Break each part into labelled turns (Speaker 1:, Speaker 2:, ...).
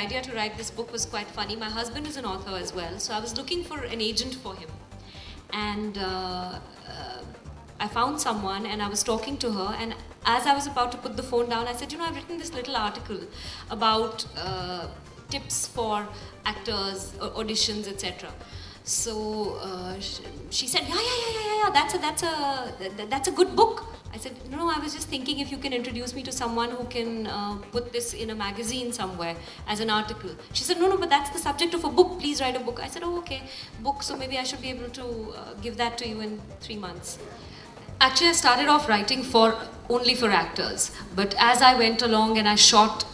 Speaker 1: idea to write this book was quite funny. My husband is an author as well, so I was looking for an agent for him. And I found someone and I was talking to her, and as I was about to put the phone down, I said, I've written this little article about tips for actors, auditions, etc. So she said, yeah, that's a good book. I said, no, I was just thinking if you can introduce me to someone who can put this in a magazine somewhere as an article. She said, no, but that's the subject of a book. Please write a book. I said, oh, okay, book. So maybe I should be able to give that to you in 3 months. Actually, I started off writing only for actors. But as I went along and I shot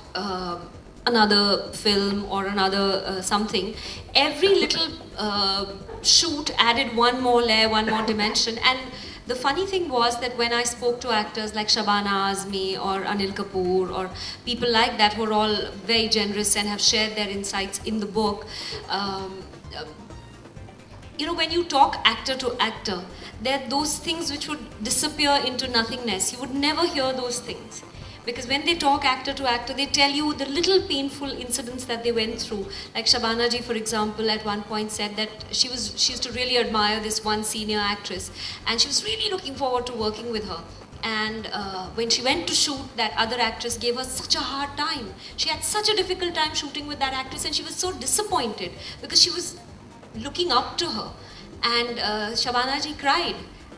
Speaker 1: another film or another something, every little shoot added one more layer, one more dimension. And the funny thing was that when I spoke to actors like Shabana Azmi or Anil Kapoor or people like that who are all very generous and have shared their insights in the book, when you talk actor to actor, there are those things which would disappear into nothingness. You would never hear those things. Because when they talk actor to actor, they tell you the little painful incidents that they went through. Like Shabana ji, for example, at one point said that she used to really admire this one senior actress, and she was really looking forward to working with her. And when she went to shoot, that other actress gave her such a hard time. She had such a difficult time shooting with that actress, and she was so disappointed because she was looking up to her. And Shabana ji cried.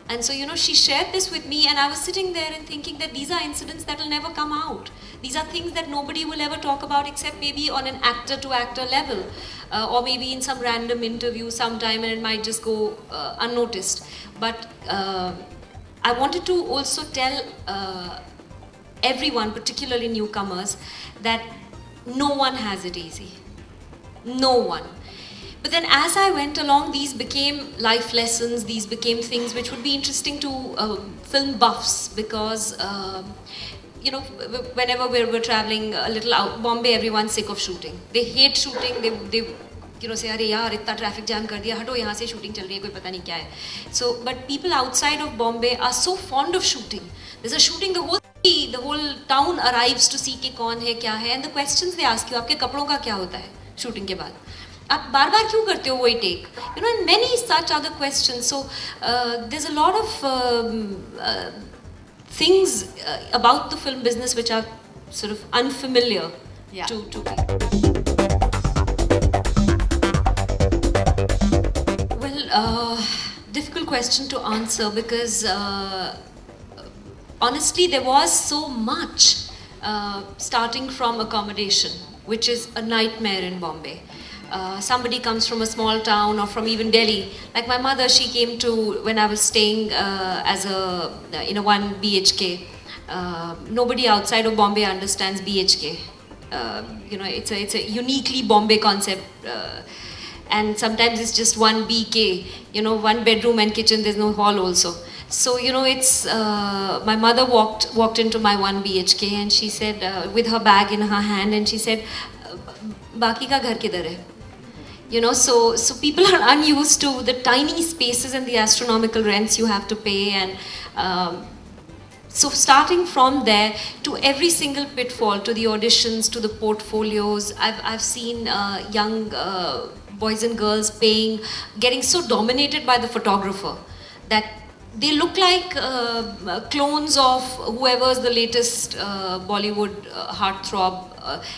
Speaker 1: And so, she shared this with me, and I was sitting there and thinking that these are incidents that will never come out. These are things that nobody will ever talk about except maybe on an actor-to-actor level, or maybe in some random interview sometime, and it might just go unnoticed. But I wanted to also tell everyone, particularly newcomers, that no one has it easy. No one. But then as I went along, these became life lessons, these became things which would be interesting to film buffs, because, whenever we're traveling a little out, Bombay, everyone's sick of shooting. They hate shooting, they say, "Arey yaar, itna traffic jam kar diya, hato yahan se shooting chal rahi hai, koi pata nahi kya hai." So, but people outside of Bombay are so fond of shooting. There's a shooting, the whole town arrives to see कि कौन है, क्या है, and the questions they ask you, आपके कपड़ों का क्या होता है shooting के बाद? आप बार बार क्यों करते हो वही take? And many such other questions. So there's a lot of things about the film business which are sort of unfamiliar to people. Well, difficult question to answer, because honestly there was so much, starting from accommodation, which is a nightmare in Bombay. Somebody comes from a small town or from even Delhi. Like my mother, she came to, when I was staying in a 1 BHK. Nobody outside of Bombay understands BHK. It's a uniquely Bombay concept. And sometimes it's just 1 BK, 1 bedroom and kitchen, there's no hall also. So, it's, my mother walked into my 1 BHK, and she said, with her bag in her hand, and she said, "Baki ka ghar kidhar hai?" So people are unused to the tiny spaces and the astronomical rents you have to pay, and so starting from there to every single pitfall, to the auditions, to the portfolios, I've seen young boys and girls getting so dominated by the photographer that they look like clones of whoever's the latest Bollywood heartthrob.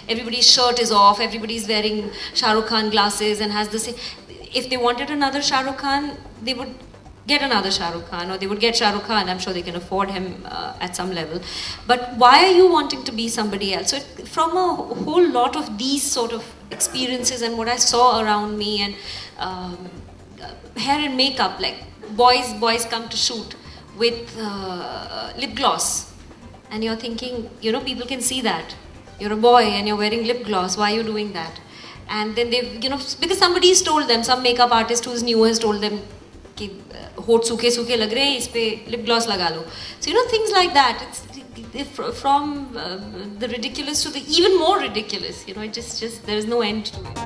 Speaker 1: Everybody's shirt is off, everybody's wearing Shah Rukh Khan glasses and has the same. If they wanted another Shah Rukh Khan, they would get another Shah Rukh Khan, or they would get Shah Rukh Khan. I'm sure they can afford him at some level. But why are you wanting to be somebody else? So from a whole lot of these sort of experiences and what I saw around me, and hair and makeup, like boys come to shoot with lip gloss, and you're thinking, people can see that. You're a boy and you're wearing lip gloss, why are you doing that? And then they've, because somebody's told them, some makeup artist who's new has told them, कि होठ सूखे सूखे लग रहे हैं, इस पे lip gloss लगा लो. So things like that. It's from the ridiculous to the even more ridiculous. It just there is no end to it.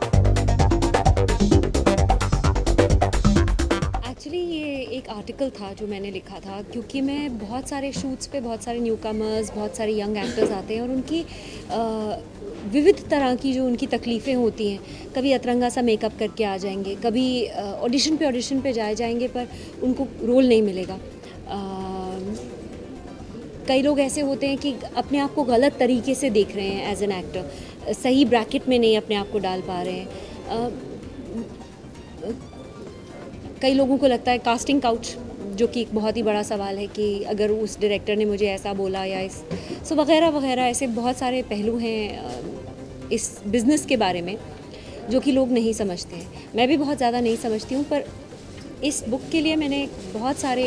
Speaker 2: Actually ये एक आर्टिकल था जो मैंने लिखा था, क्योंकि मैं बहुत सारे शूट्स पे बहुत सारे न्यूकमर्स, बहुत सारे यंग एक्टर्स आते हैं, और उनकी विविध तरह की जो उनकी तकलीफ़ें होती हैं, कभी अतरंगा सा मेकअप करके आ जाएंगे, कभी ऑडिशन पे जाएंगे पर उनको रोल नहीं मिलेगा। कई लोग ऐसे होते हैं कि अपने आप को गलत तरीके से देख रहे हैं एज एन एक्टर, सही ब्रैकेट में नहीं अपने आप को डाल पा रहे हैं। कई लोगों को लगता है कास्टिंग काउच, जो कि एक बहुत ही बड़ा सवाल है कि अगर उस डायरेक्टर ने मुझे ऐसा बोला या इस सो वगैरह वगैरह, ऐसे बहुत सारे पहलू हैं इस बिज़नेस के बारे में जो कि लोग नहीं समझते हैं। मैं भी बहुत ज़्यादा नहीं समझती हूँ, पर इस बुक के लिए मैंने बहुत सारे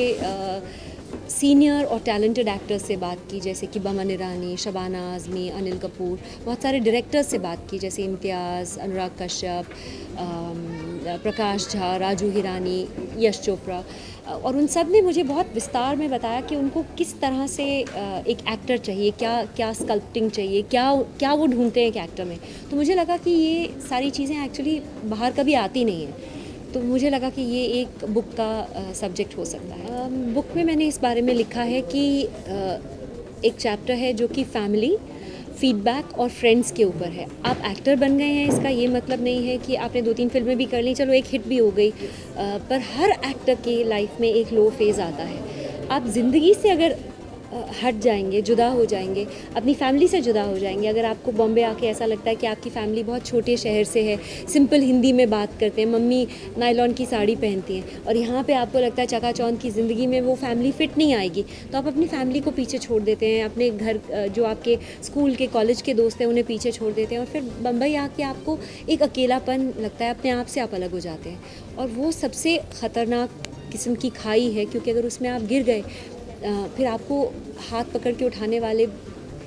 Speaker 2: सीनियर और टैलेंटेड एक्टर्स से बात की, जैसे कि बमन ईरानी, शबाना आज़मी, अनिल कपूर, बहुत सारे डायरेक्टर्स से बात की जैसे इम्तियाज़, अनुराग कश्यप, प्रकाश झा, राजू हिरानी, यश चोपड़ा, और उन सब ने मुझे बहुत विस्तार में बताया कि उनको किस तरह से एक एक्टर चाहिए, क्या क्या स्कल्पटिंग चाहिए, क्या वो ढूंढते हैं एक एक्टर में। तो मुझे लगा कि ये सारी चीज़ें एक्चुअली बाहर कभी आती नहीं हैं, तो मुझे लगा कि ये एक बुक का सब्जेक्ट हो सकता है। बुक में मैंने इस बारे में लिखा है कि एक चैप्टर है जो कि फैमिली, फीडबैक और फ्रेंड्स के ऊपर है। आप एक्टर बन गए हैं, इसका ये मतलब नहीं है कि आपने 2-3 फिल्में भी कर ली, चलो एक हिट भी हो गई, पर हर एक्टर की लाइफ में एक लो फेज़ आता है। आप ज़िंदगी से अगर हट जाएंगे, जुदा हो जाएंगे, अपनी फैमिली से जुदा हो जाएंगे, अगर आपको बॉम्बे आके ऐसा लगता है कि आपकी फैमिली बहुत छोटे शहर से है, सिंपल हिंदी में बात करते हैं, मम्मी नायलॉन की साड़ी पहनती हैं, और यहाँ पे आपको लगता है चकाचौंध की ज़िंदगी में वो फैमिली फिट नहीं आएगी, तो आप अपनी फैमिली को पीछे छोड़ देते हैं, अपने घर जो आपके स्कूल के कॉलेज के दोस्त हैं उन्हें पीछे छोड़ देते हैं, और फिर बम्बई आके आपको एक अकेलापन लगता है, अपने आप से आप अलग हो जाते हैं। और वो सबसे ख़तरनाक किस्म की खाई है, क्योंकि अगर उसमें आप गिर गए फिर आपको हाथ पकड़ के उठाने वाले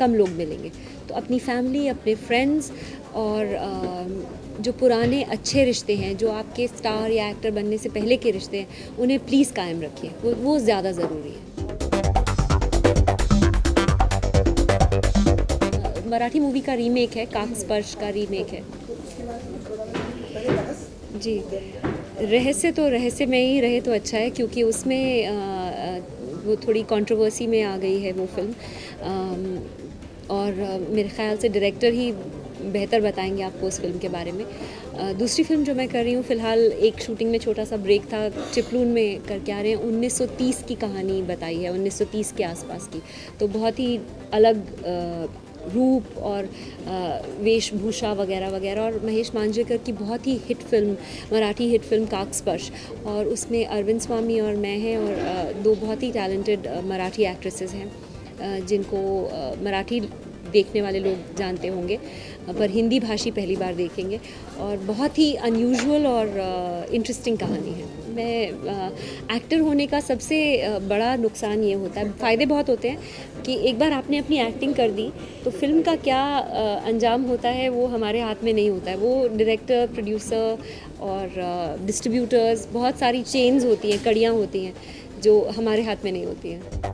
Speaker 2: कम लोग मिलेंगे। तो अपनी फैमिली, अपने फ्रेंड्स और जो पुराने अच्छे रिश्ते हैं, जो आपके स्टार या एक्टर बनने से पहले के रिश्ते हैं, उन्हें प्लीज़ कायम रखिए, वो ज़्यादा ज़रूरी है। मराठी मूवी का रीमेक है, काक स्पर्श का रीमेक है जी। रहस्य में ही रहे तो अच्छा है, क्योंकि उसमें वो थोड़ी कंट्रोवर्सी में आ गई है वो फिल्म, और मेरे ख़्याल से डायरेक्टर ही बेहतर बताएंगे आपको उस फिल्म के बारे में। दूसरी फिल्म जो मैं कर रही हूँ फ़िलहाल, एक शूटिंग में छोटा सा ब्रेक था, चिपलून में करके आ रहे हैं, 1930 की कहानी बताई है, 1930 के आसपास की, तो बहुत ही अलग रूप और वेशभूषा वगैरह वगैरह, और महेश मांजरेकर की बहुत ही hit film, Marathi hit film Kaak Sparsh, और उसमें अरविंद स्वामी और मैं हैं, और दो बहुत ही टैलेंटेड मराठी एक्ट्रेसेस हैं जिनको मराठी देखने वाले लोग जानते होंगे, पर हिंदी भाषी पहली बार देखेंगे, और बहुत ही अनयूजुअल और इंटरेस्टिंग कहानी है। मैं एक्टर होने का सबसे बड़ा नुकसान ये होता है, फ़ायदे बहुत होते हैं कि एक बार आपने अपनी एक्टिंग कर दी तो फिल्म का क्या अंजाम होता है वो हमारे हाथ में नहीं होता है, वो डायरेक्टर, प्रोड्यूसर और डिस्ट्रीब्यूटर्स, बहुत सारी चेन्स होती हैं, कड़ियाँ होती हैं जो हमारे हाथ में नहीं होती हैं।